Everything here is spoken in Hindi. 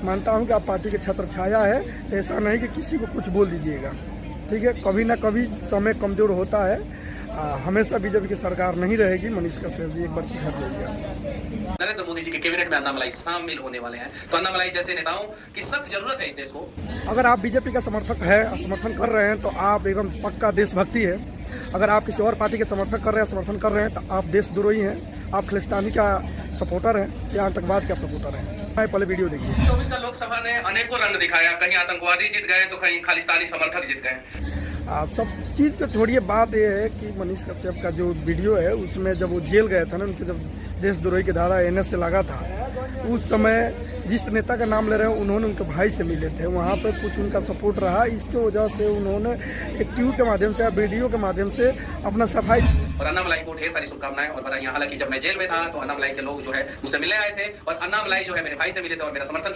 मानता हूँ कि आप पार्टी के छत्र छाया है, तो ऐसा नहीं कि किसी को कुछ बोल दीजिएगा, ठीक है। कभी ना कभी समय कमज़ोर होता है। हमेशा बीजेपी की सरकार नहीं रहेगी। मनीष कश्यप जी एक बार सुधर जाइएगा। नरेंद्र मोदी जी के कैबिनेट में अन्नामलाई शामिल होने वाले हैं, तो अन्नामलाई जैसे नेताओं की सख्त जरूरत है इस देश को। अगर आप बीजेपी का समर्थक है, समर्थन कर रहे हैं, तो आप एकदम पक्का देशभक्ति है। अगर आप किसी और पार्टी के समर्थन कर रहे हैं, तो आप देशद्रोही हैं, आप खालिस्तानी का सपोर्टर हैं या आतंकवाद का सपोर्टर हैं। पहले वीडियो देखिए। 24 का लोकसभा ने अनेकों रंग दिखाया, कहीं आतंकवादी जीत गए तो कहीं खालिस्तानी समर्थक जीत गए। सब चीज़ को छोड़िए, बात यह है कि मनीष कश्यप का जो वीडियो है उसमें जब वो जेल गए थे ना, उनके जब देशद्रोही की धारा NS से लगा था, उस समय जिस नेता का नाम ले रहे हैं उन्होंने उनके भाई से मिले थे, वहाँ पे कुछ उनका सपोर्ट रहा। इसके वजह से उन्होंने एक ट्वीट के माध्यम से या वीडियो के माध्यम से अपना सफाई। और अन्नामलाई को ढेर सारी शुभकामनाएं और बधाइयां। हालांकि जब मैं जेल में था तो अन्नामलाई के लोग जो है मुझसे मिलने आए थे और अन्नामलाई जो है मेरे भाई से मिले थे और मेरा समर्थन किया।